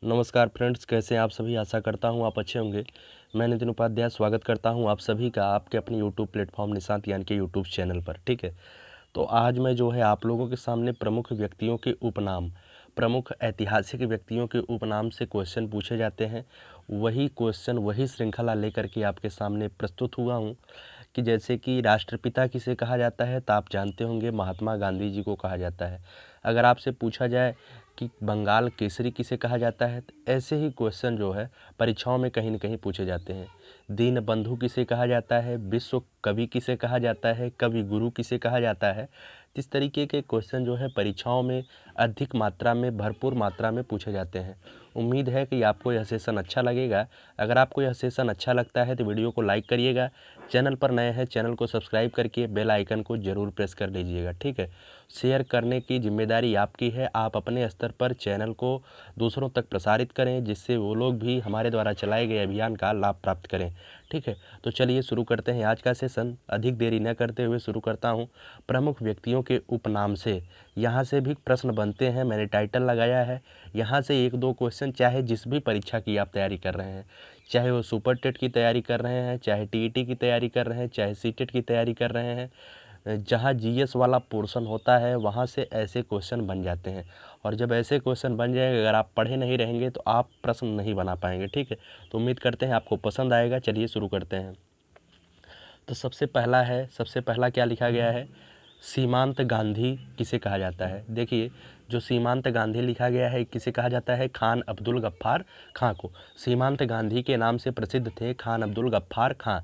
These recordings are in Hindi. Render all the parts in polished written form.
नमस्कार फ्रेंड्स, कैसे हैं आप सभी। आशा करता हूं आप अच्छे होंगे। मैं नितिन उपाध्याय स्वागत करता हूं आप सभी का आपके अपने यूट्यूब प्लेटफॉर्म निशांत ज्ञान के यूट्यूब चैनल पर। ठीक है, तो आज मैं जो है आप लोगों के सामने प्रमुख व्यक्तियों के उपनाम, प्रमुख ऐतिहासिक व्यक्तियों के उपनाम से क्वेश्चन पूछे जाते हैं, वही क्वेश्चन वही श्रृंखला लेकर के आपके सामने प्रस्तुत हुआ हूँ। कि जैसे कि राष्ट्रपिता किसे कहा जाता है, तो आप जानते होंगे महात्मा गांधी जी को कहा जाता है। अगर आपसे पूछा जाए कि बंगाल केसरी किसे कहा जाता है, तो ऐसे ही क्वेश्चन जो है परीक्षाओं में कहीं न कहीं पूछे जाते हैं। दीन बंधु किसे कहा जाता है, विश्व कवि किसे कहा जाता है, कवि गुरु किसे कहा जाता है। इस तरीके के क्वेश्चन जो है परीक्षाओं में अधिक मात्रा में, भरपूर मात्रा में पूछे जाते हैं। उम्मीद है कि आपको यह सेशन अच्छा लगेगा। अगर आपको यह सेशन अच्छा लगता है तो वीडियो को लाइक करिएगा। चैनल पर नए हैं, चैनल को सब्सक्राइब करके बेल आइकन को ज़रूर प्रेस कर लीजिएगा। ठीक है, शेयर करने की जिम्मेदारी आपकी है। आप अपने स्तर पर चैनल को दूसरों तक प्रसारित करें, जिससे वो लोग भी हमारे द्वारा चलाए गए अभियान का लाभ प्राप्त करें। ठीक है, तो चलिए शुरू करते हैं आज का सेशन। अधिक देरी न करते हुए शुरू करता हूं प्रमुख व्यक्तियों के उपनाम से। यहाँ से भी प्रश्न बनते हैं, मैंने टाइटल लगाया है। यहाँ से एक दो क्वेश्चन चाहे जिस भी परीक्षा की आप तैयारी कर रहे हैं, चाहे वो सुपर टेट की तैयारी कर रहे हैं, चाहे टीईटी की तैयारी कर रहे हैं, चाहे सीटेट की तैयारी कर रहे हैं, जहाँ जीएस वाला पोर्शन होता है वहाँ से ऐसे क्वेश्चन बन जाते हैं। और जब ऐसे क्वेश्चन बन जाएंगे, अगर आप पढ़े नहीं रहेंगे तो आप प्रश्न नहीं बना पाएंगे। ठीक है, तो उम्मीद करते हैं आपको पसंद आएगा। चलिए शुरू करते हैं। तो सबसे पहला क्या लिखा गया है, सीमांत गांधी किसे कहा जाता है। देखिए, जो सीमांत गांधी लिखा गया है किसे कहा जाता है, खान अब्दुल गफ्फार खां को। सीमांत गांधी के नाम से प्रसिद्ध थे खान अब्दुल गफ्फार खां।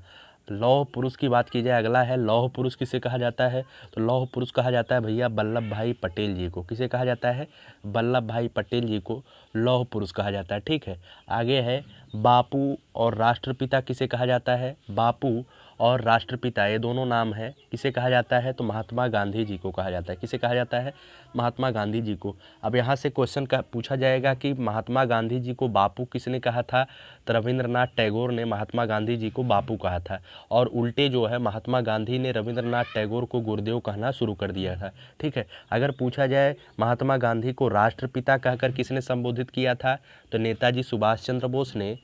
लौह पुरुष की बात की जाए, अगला है लौह पुरुष किसे कहा जाता है। तो लौह पुरुष कहा जाता है भैया वल्लभ भाई पटेल जी को। किसे कहा जाता है, वल्लभ भाई पटेल जी को लौह पुरुष कहा जाता है। ठीक है, आगे है बापू और राष्ट्रपिता किसे कहा जाता है। बापू और राष्ट्रपिता ये दोनों नाम है, किसे कहा जाता है, तो महात्मा गांधी जी को कहा जाता है। किसे कहा जाता है, महात्मा गांधी जी को। अब यहाँ से क्वेश्चन का पूछा जाएगा कि महात्मा गांधी जी को बापू किसने कहा था, तो रविंद्रनाथ टैगोर ने महात्मा गांधी जी को बापू कहा था। और उल्टे जो है महात्मा गांधी ने रविंद्रनाथ टैगोर को गुरुदेव कहना शुरू कर दिया था। ठीक है, अगर पूछा जाए महात्मा गांधी को राष्ट्रपिता कहकर किसने संबोधित किया था, तो नेताजी सुभाष चंद्र बोस ने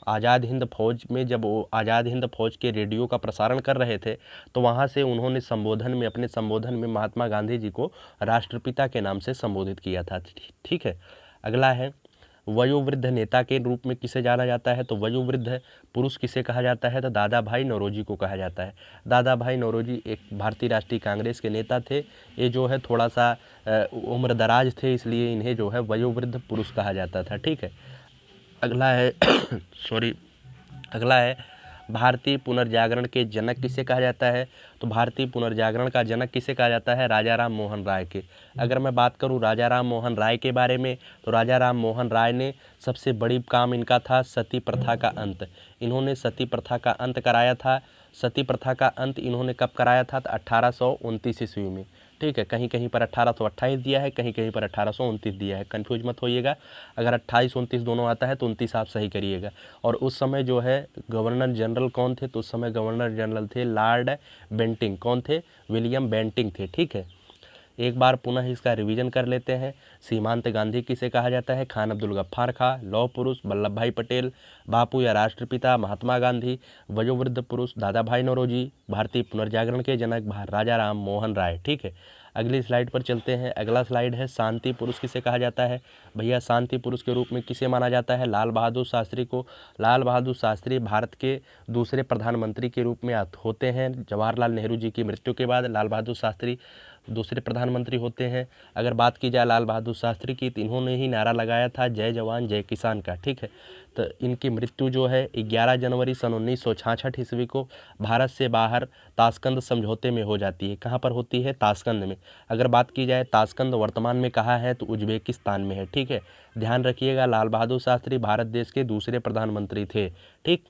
आज़ाद हिंद फौज में, जब वो आज़ाद हिंद फौज के रेडियो का प्रसारण कर रहे थे, तो वहाँ से उन्होंने अपने संबोधन में महात्मा गांधी जी को राष्ट्रपिता के नाम से संबोधित किया था। ठीक है, अगला है वयोवृद्ध नेता के रूप में किसे जाना जाता है, तो वयोवृद्ध पुरुष किसे कहा जाता है, तो दादा भाई नौरोजी को कहा जाता है। दादा भाई नौरोजी एक भारतीय राष्ट्रीय कांग्रेस के नेता थे। ये जो है थोड़ा सा उम्र दराज थे, इसलिए इन्हें जो है वयोवृद्ध पुरुष कहा जाता था। ठीक है, अगला है सॉरी अगला है भारतीय पुनर्जागरण के जनक किसे कहा जाता है, तो भारतीय पुनर्जागरण का जनक किसे कहा जाता है, राजा राम मोहन राय के। अगर मैं बात करूं राजा राम मोहन राय के बारे में, तो राजा राम मोहन राय ने सबसे बड़ी काम इनका था सती प्रथा का अंत। इन्होंने सती प्रथा का अंत कराया था। सती प्रथा का अंत इन्होंने कब कराया था, तो 1829 ईस्वी में। ठीक है, कहीं कहीं पर 1828 दिया है, कहीं कहीं पर 1829 दिया है, कंफ्यूज मत होइएगा। अगर 28 29 दोनों आता है तो 29 आप सही करिएगा। और उस समय जो है गवर्नर जनरल कौन थे, तो उस समय गवर्नर जनरल थे लॉर्ड बेंटिंग। कौन थे, विलियम बेंटिंग थे। ठीक है, एक बार पुनः इसका रिवीजन कर लेते हैं। सीमांत गांधी किसे कहा जाता है, खान अब्दुल गफ्फार खां। लौह पुरुष वल्लभ भाई पटेल। बापू या राष्ट्रपिता महात्मा गांधी। वयोवृद्ध पुरुष दादा भाई नौरोजी। भारतीय पुनर्जागरण के जनक राजा राम मोहन राय। ठीक है, अगली स्लाइड पर चलते हैं। अगला स्लाइड है शांति पुरुष किसे कहा जाता है। भैया शांति पुरुष के रूप में किसे माना जाता है, लाल बहादुर शास्त्री को। लाल बहादुर शास्त्री भारत के दूसरे प्रधानमंत्री के रूप में होते हैं। जवाहरलाल नेहरू जी की मृत्यु के बाद लाल बहादुर शास्त्री दूसरे प्रधानमंत्री होते हैं। अगर बात की जाए लाल बहादुर शास्त्री की, तो इन्होंने ही नारा लगाया था जय जवान जय किसान का। ठीक है, तो इनकी मृत्यु जो है 11 जनवरी सन 1966 ईस्वी को भारत से बाहर ताशकंद समझौते में हो जाती है। कहाँ पर होती है, ताशकंद में। अगर बात की जाए ताशकंद वर्तमान में कहाँ है, तो उज्बेकिस्तान में है। ठीक है, ध्यान रखिएगा, लाल बहादुर शास्त्री भारत देश के दूसरे प्रधानमंत्री थे। ठीक,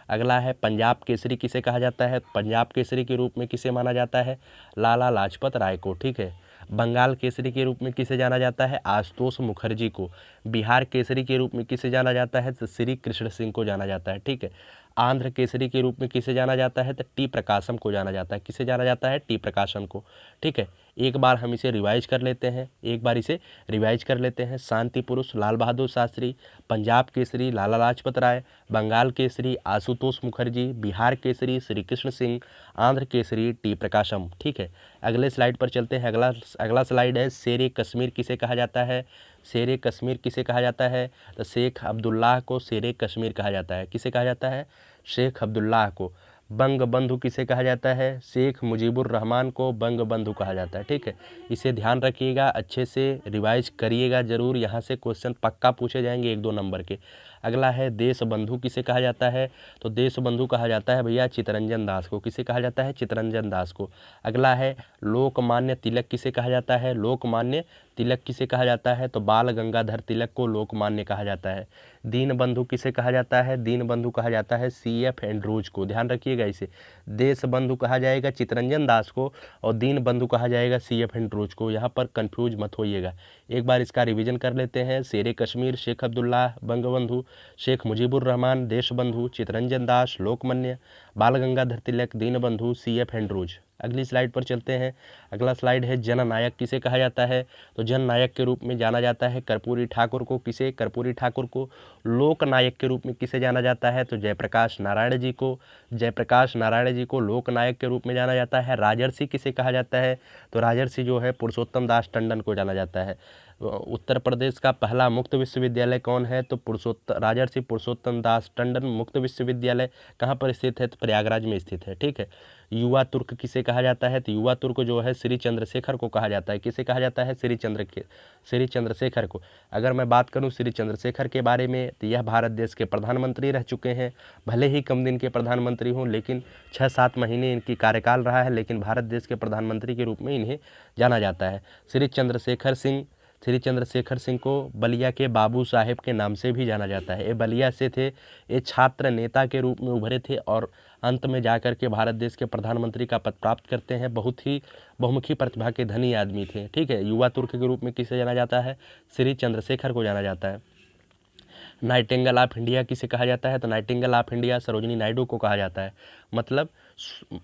अगला है पंजाब केसरी किसे कहा जाता है। पंजाब केसरी के रूप में किसे माना जाता है, लाला लाजपत राय को। ठीक है, बंगाल केसरी के रूप में किसे जाना जाता है, आशुतोष मुखर्जी को। बिहार केसरी के रूप में किसे जाना जाता है, तो श्री कृष्ण सिंह को जाना जाता है। ठीक है, आंध्र केसरी के रूप में किसे जाना जाता है, तो टी प्रकाशम को जाना जाता है। किसे जाना जाता है, टी प्रकाशम को। ठीक है, एक बार हम इसे रिवाइज कर लेते हैं। शांति पुरुष लाल बहादुर शास्त्री, पंजाब केसरी लाला लाजपत राय, बंगाल केसरी आशुतोष मुखर्जी, बिहार केसरी श्री कृष्ण सिंह, आंध्र केसरी टी प्रकाशम। ठीक है, अगले स्लाइड पर चलते हैं। अगला स्लाइड है शेर कश्मीर किसे कहा जाता है। शेर कश्मीर किसे कहा जाता है, तो शेख अब्दुल्लाह को शेर कश्मीर कहा जाता है। किसे कहा जाता है, शेख अब्दुल्लाह को। बंग बंधु किसे कहा जाता है, शेख मुजीबुर रहमान को बंग बंधु कहा जाता है। ठीक है, इसे ध्यान रखिएगा, अच्छे से रिवाइज करिएगा जरूर, यहाँ से क्वेश्चन पक्का पूछे जाएंगे 1-2 नंबर के। अगला है देश बंधु किसे कहा जाता है, तो देश बंधु कहा जाता है भैया चित्तरंजन दास को। किसे कहा जाता है, चित्तरंजन दास को। अगला है लोकमान्य तिलक किसे कहा जाता है, लोकमान्य तिलक किसे कहा जाता है, तो बाल गंगाधर तिलक को लोकमान्य कहा जाता है। दीन बंधु किसे कहा जाता है, दीन बंधु कहा जाता है CF एंड्रूज को। ध्यान रखिएगा इसे, देश बंधु कहा जाएगा चित्तरंजन दास को और दीन बंधु कहा जाएगा CF एंड्रूज को। यहाँ पर कंफ्यूज मत होइएगा, एक बार इसका रिवीजन कर लेते हैं। शेर कश्मीर शेख अब्दुल्लाह बंगबंधु, शेख मुजीबुर रहमान देशबंधु, चित्तरंजन दास लोकमान्य, बाल गंगाधर तिलक दीन बंधु, CF एंड्रूज। अगली स्लाइड पर चलते हैं। अगला स्लाइड है जननायक किसे कहा जाता है, तो जननायक के रूप में जाना जाता है कर्पूरी ठाकुर को। किसे, कर्पूरी ठाकुर को। लोकनायक के रूप में किसे जाना जाता है, तो जयप्रकाश नारायण जी को। जयप्रकाश नारायण जी को लोकनायक के रूप में जाना जाता है। राजर्षि किसे कहा जाता है, तो राजर्षि जो है पुरुषोत्तम दास टंडन को जाना जाता है। उत्तर प्रदेश का पहला मुक्त विश्वविद्यालय कौन है, तो राजर्षि पुरुषोत्तम दास टंडन मुक्त विश्वविद्यालय कहाँ पर स्थित है, तो प्रयागराज में स्थित है। ठीक है, युवा तुर्क किसे कहा जाता है, तो युवा तुर्क जो है श्री चंद्रशेखर को कहा जाता है। किसे कहा जाता है, श्री चंद्रशेखर को। अगर मैं बात करूं श्री चंद्रशेखर के बारे में, तो यह भारत देश के प्रधानमंत्री रह चुके हैं। भले ही कम दिन के प्रधानमंत्री हों, लेकिन 6-7 महीने इनकी कार्यकाल रहा है, लेकिन भारत देश के प्रधानमंत्री के रूप में इन्हें जाना जाता है। श्री चंद्रशेखर सिंह को बलिया के बाबू साहेब के नाम से भी जाना जाता है। ये बलिया से थे, ये छात्र नेता के रूप में उभरे थे और अंत में जाकर के भारत देश के प्रधानमंत्री का पद प्राप्त करते हैं। बहुत ही बहुमुखी प्रतिभा के धनी आदमी थे। ठीक है, युवा तुर्क के रूप में किसे जाना जाता है, श्री चंद्रशेखर को जाना जाता है। नाइटिंगेल ऑफ इंडिया किसे कहा जाता है, तो Nightingale of India Sarojini Naidu को कहा जाता है। मतलब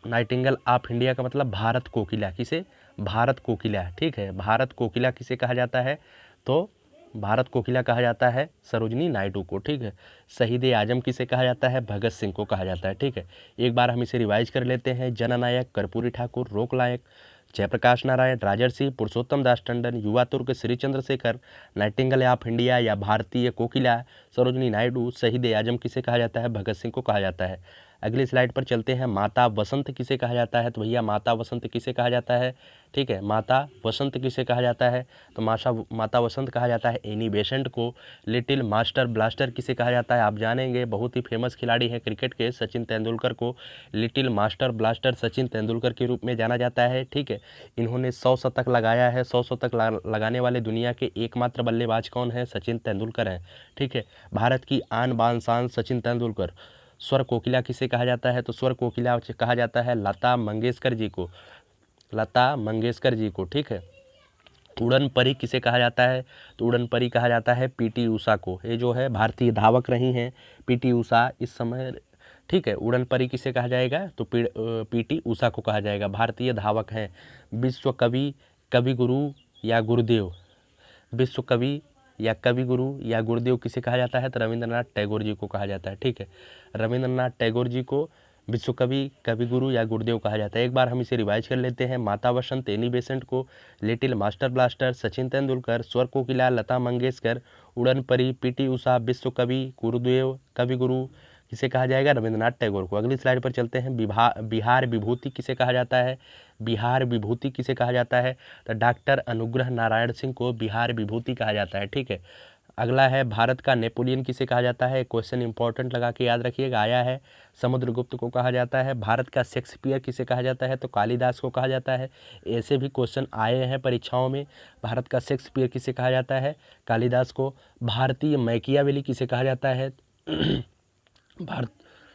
नाइटिंगेल ऑफ इंडिया का मतलब भारत कोकिला। किसे, भारत कोकिला। ठीक है, भारत कोकिला किसे कहा जाता है, तो भारत कोकिला कहा जाता है सरोजिनी नायडू को। ठीक है, शहीद आजम किसे कहा जाता है, भगत सिंह को कहा जाता है। ठीक है, एक बार हम इसे रिवाइज कर लेते हैं। जननायक कर्पूरी ठाकुर, लोकनायक जयप्रकाश नारायण, राजर्षि पुरुषोत्तम दास टंडन, युवा तुर्क Shri Chandrashekhar, Nightingale of India या भारतीय कोकिला सरोजिनी नायडू, शहीद आजम किसे कहा जाता है, भगत सिंह को कहा जाता है। अगली स्लाइड पर चलते हैं। माता वसंत किसे कहा जाता है, तो भैया माता वसंत किसे कहा जाता है। ठीक है, माता वसंत किसे कहा जाता है, तो माता वसंत कहा जाता है एनी बेसेंट को। लिटिल मास्टर ब्लास्टर किसे कहा जाता है, आप जानेंगे, बहुत ही फेमस खिलाड़ी हैं क्रिकेट के सचिन तेंदुलकर को little master blaster Sachin Tendulkar के रूप में जाना जाता है। ठीक है, इन्होंने 100 शतक लगाया है। 100 शतक लगाने वाले दुनिया के एकमात्र बल्लेबाज कौन है, सचिन तेंदुलकर हैं। ठीक है, भारत की आन बान शान सचिन तेंदुलकर। स्वर कोकिला किसे कहा जाता है, तो स्वर कोकिला कहा जाता है लता मंगेशकर जी को, लता मंगेशकर जी को। ठीक है, उड़न परी किसे कहा जाता है, तो उड़न परी कहा जाता है PT उषा को। ये जो है भारतीय धावक रही हैं PT उषा इस समय। ठीक है, उड़न परी किसे कहा जाएगा, तो PT उषा को कहा जाएगा, भारतीय धावक हैं। विश्व कवि, कवि गुरु या गुरुदेव, विश्व कवि या कवि गुरु या गुरुदेव किसे कहा जाता है, तो रविंद्रनाथ टैगोर जी को कहा जाता है। ठीक है, रविंद्रनाथ टैगोर जी को विश्व कवि, कवि गुरु या गुरुदेव कहा जाता है। एक बार हम इसे रिवाइज कर लेते हैं। माता वसंत एनी बेसेंट को, little master blaster Sachin Tendulkar, स्वर कोकिला लता मंगेशकर, उड़न परी PT उषा, विश्व कवि गुरुदेव, कवि गुरु किसे कहा जाएगा, रविंद्रनाथ टैगोर को। अगली स्लाइड पर चलते हैं। बिहार विभूति किसे कहा जाता है, बिहार विभूति किसे कहा जाता है, तो डॉक्टर अनुग्रह नारायण सिंह को बिहार विभूति कहा जाता है। ठीक है, अगला है भारत का नेपोलियन किसे कहा जाता है। क्वेश्चन इंपॉर्टेंट लगा के याद रखिएगा, आया है। समुद्रगुप्त को कहा जाता है। भारत का शेक्सपियर किसे कहा जाता है, तो कालिदास को कहा जाता है। ऐसे भी क्वेश्चन आए हैं परीक्षाओं में। भारत का शेक्सपियर किसे कहा जाता है, कालिदास को। भारतीय मैकियावेली किसे कहा जाता है,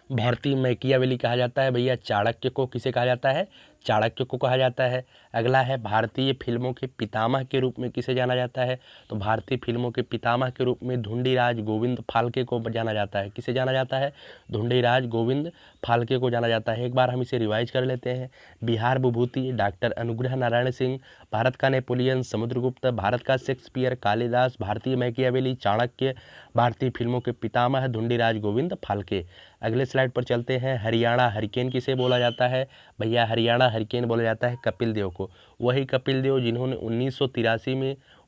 भारतीय मैकियावेली कहा जाता है भैया चाणक्य को। किसे कहा जाता है, चाणक्य को कहा जाता है। अगला है भारतीय फिल्मों के पितामह के रूप में किसे जाना जाता है? तो भारतीय फिल्मों के पितामह के रूप में ढूंढीराज गोविंद फाल्के को जाना जाता है। किसे जाना जाता है? ढूंढीराज गोविंद फाल्के को जाना जाता है। एक बार हम इसे रिवाइज कर लेते हैं। बिहार विभूति डॉक्टर अनुग्रह नारायण सिंह, भारत का नेपोलियन समुद्रगुप्त, भारत का शेक्सपियर कालिदास, भारतीय मैकियावेली चाणक्य, भारतीय फिल्मों के पितामह ढूंढीराज गोविंद फाल्के। अगले स्लाइड पर चलते हैं। हरियाणा हरिकेन किसे बोला जाता है? भैया हरियाणा हरिकेन बोला जाता है कपिल देव को। वही कपिल देव जिन्होंने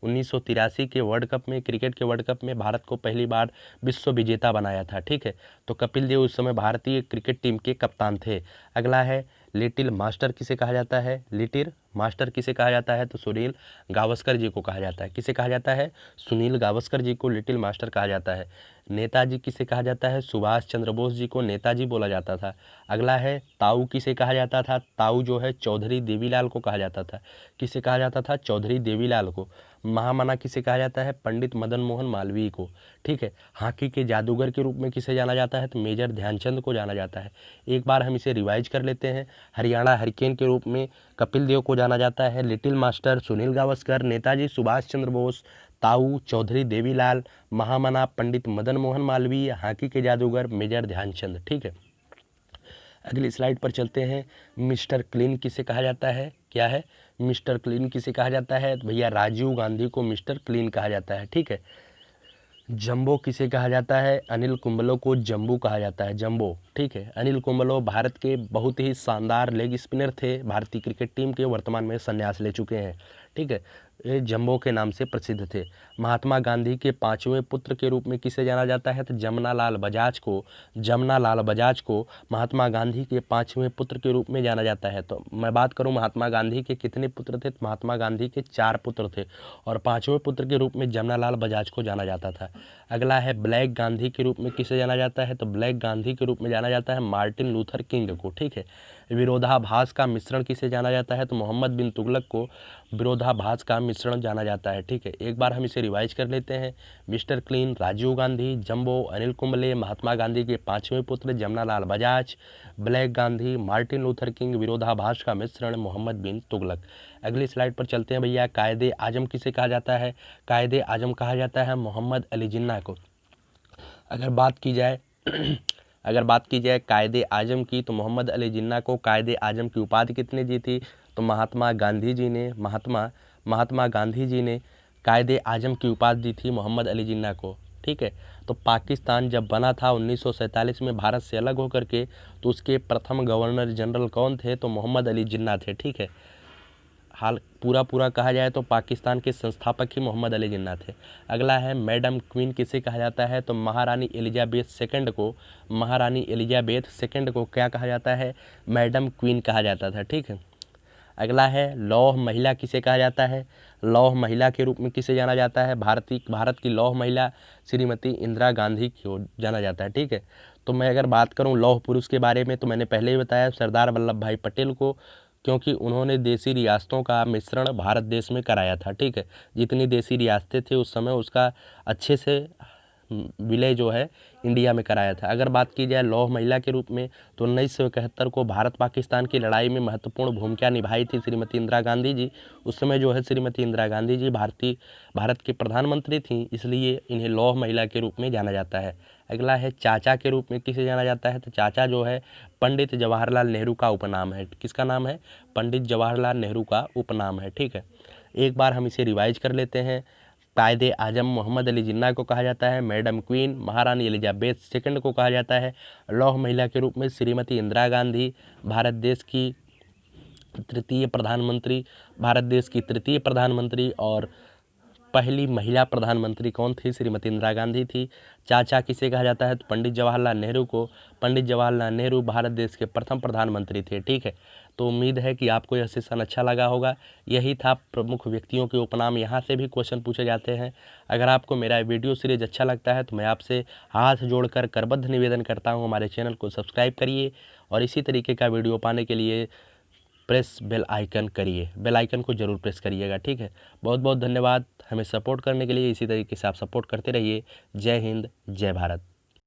1983 के वर्ल्ड कप में, क्रिकेट के वर्ल्ड कप में भारत को पहली बार विश्व विजेता बनाया था। ठीक है, तो कपिल देव उस समय भारतीय क्रिकेट टीम के कप्तान थे। अगला है लिटिल मास्टर किसे कहा जाता है? लिटिल मास्टर किसे कहा जाता है? तो सुनील गावस्कर जी को कहा जाता है। किसे कहा जाता है? सुनील गावस्कर जी को लिटिल मास्टर कहा जाता है। नेताजी किसे कहा जाता है? सुभाष चंद्र बोस जी को नेताजी बोला जाता था। अगला है ताऊ किसे कहा जाता था? ताऊ जो है चौधरी देवीलाल को कहा जाता था। किसे कहा जाता था? चौधरी देवीलाल को। महामना किसे कहा जाता है? पंडित मदन मोहन मालवीय को। ठीक है, हॉकी के जादूगर के रूप में किसे जाना जाता है? तो मेजर ध्यानचंद को जाना जाता है। एक बार हम इसे रिवाइज कर लेते हैं। हरियाणा हरिकेन के रूप में कपिल देव को जाना जाता है, लिटिल मास्टर सुनील गावस्कर, नेताजी सुभाष चंद्र बोस, ताऊ चौधरी देवीलाल, महामना पंडित मदन मोहन मालवीय, हॉकी के जादूगर मेजर ध्यानचंद। ठीक है, अगली स्लाइड पर चलते हैं। मिस्टर क्लीन किसे कहा जाता है? क्या है मिस्टर क्लीन किसे कहा जाता है? तो भैया राजीव गांधी को मिस्टर क्लीन कहा जाता है। ठीक है, जंबो किसे कहा जाता है? अनिल कुंबले को जंबू कहा जाता है, जंबो। ठीक है, अनिल कुंबले भारत के बहुत ही शानदार लेग स्पिनर थे, भारतीय क्रिकेट टीम के, वर्तमान में संन्यास ले चुके हैं। ठीक है, ये जंबो के नाम से प्रसिद्ध थे। महात्मा गांधी के 5वें पुत्र के रूप में किसे जाना जाता है? तो जमनालाल बजाज को महात्मा गांधी के 5वें पुत्र के रूप में जाना जाता है। तो मैं बात करूं महात्मा गांधी के कितने पुत्र थे? तो महात्मा गांधी के 4 पुत्र थे और 5वें पुत्र के रूप में जमनालाल बजाज को जाना जाता था। अगला है ब्लैक गांधी के रूप में किसे जाना जाता है? तो ब्लैक गांधी के रूप में जाना जाता है मार्टिन लूथर किंग को। ठीक है, विरोधाभास का मिश्रण किसे जाना जाता है? तो मोहम्मद बिन तुगलक को विरोधाभास का मिश्रण जाना जाता है। ठीक है, एक बार हम इसे रिवाइज कर लेते हैं। Mr Clean Rajiv Gandhi, Jumbo Anil Kumble, Mahatma Gandhi के 5वें पुत्र Jamnalal Bajaj, black Gandhi, Martin Luther King, विरोधाभास का मिश्रण मोहम्मद बिन तुगलक। अगली स्लाइड पर चलते हैं भैया। कायदे आजम किसे कहा जाता है? कायदे आजम कहा जाता है मोहम्मद अली जिन्ना को। अगर बात की जाए कायदे आजम की, तो मोहम्मद अली जिन्ना को कायदे आजम की उपाधि कितने दी थी? तो महात्मा गांधी जी ने कायदे आजम की उपाधि दी थी मोहम्मद अली जिन्ना को। ठीक है, तो पाकिस्तान जब बना था 1947 में भारत से अलग होकर के, तो उसके प्रथम गवर्नर जनरल कौन थे? तो मोहम्मद अली जिन्ना थे। ठीक है, हाल पूरा कहा जाए तो पाकिस्तान के संस्थापक ही मोहम्मद अली जिन्ना थे। अगला है मैडम क्वीन किसे कहा जाता है? तो महारानी एलिजाबेथ सेकंड को क्या कहा जाता है? मैडम क्वीन कहा जाता था। ठीक है, अगला है लौह महिला किसे कहा जाता है? लौह महिला के रूप में किसे जाना जाता है? भारत की लौह महिला श्रीमती इंदिरा गांधी को जाना जाता है। ठीक है, तो मैं अगर बात करूं लौह पुरुष के बारे में, तो मैंने पहले ही बताया सरदार वल्लभ भाई पटेल को, क्योंकि उन्होंने देसी रियासतों का मिश्रण भारत देश में कराया था। ठीक है, जितनी देसी रियासतें थी उस समय उसका अच्छे से विलय जो है इंडिया में कराया था। अगर बात की जाए लौह महिला के रूप में, तो 1971 को भारत पाकिस्तान की लड़ाई में महत्वपूर्ण भूमिका निभाई थी श्रीमती इंदिरा गांधी जी। उस समय जो है श्रीमती इंदिरा गांधी जी भारत की प्रधानमंत्री थी, इसलिए इन्हें लौह महिला के रूप में जाना जाता है। अगला है चाचा के रूप में किसे जाना जाता है? तो चाचा जो है पंडित जवाहरलाल नेहरू का उपनाम है। किसका नाम है? पंडित जवाहरलाल नेहरू का उपनाम है। ठीक है, एक बार हम इसे रिवाइज कर लेते हैं। कायदे आजम मोहम्मद अली जिन्ना को कहा जाता है, मैडम क्वीन महारानी एलिजाबेथ सेकंड को कहा जाता है, लौह महिला के रूप में श्रीमती इंदिरा गांधी, भारत देश की तृतीय प्रधानमंत्री और पहली महिला प्रधानमंत्री कौन थी? श्रीमती इंदिरा गांधी थी। चाचा किसे कहा जाता है? तो पंडित जवाहरलाल नेहरू को। पंडित जवाहरलाल नेहरू भारत देश के प्रथम प्रधानमंत्री थे। ठीक है, तो उम्मीद है कि आपको यह सेशन अच्छा लगा होगा। यही था प्रमुख व्यक्तियों के उपनाम, यहाँ से भी क्वेश्चन पूछे जाते हैं। अगर आपको मेरा वीडियो सीरीज अच्छा लगता है तो मैं आपसे हाथ जोड़कर करबद्ध निवेदन करता हूँ, हमारे चैनल को सब्सक्राइब करिए और इसी तरीके का वीडियो पाने के लिए प्रेस बेल आइकन करिए, बेल आइकन को जरूर प्रेस करिएगा। ठीक है, बहुत बहुत धन्यवाद हमें सपोर्ट करने के लिए। इसी तरीके से आप सपोर्ट करते रहिए। जय हिंद, जय भारत।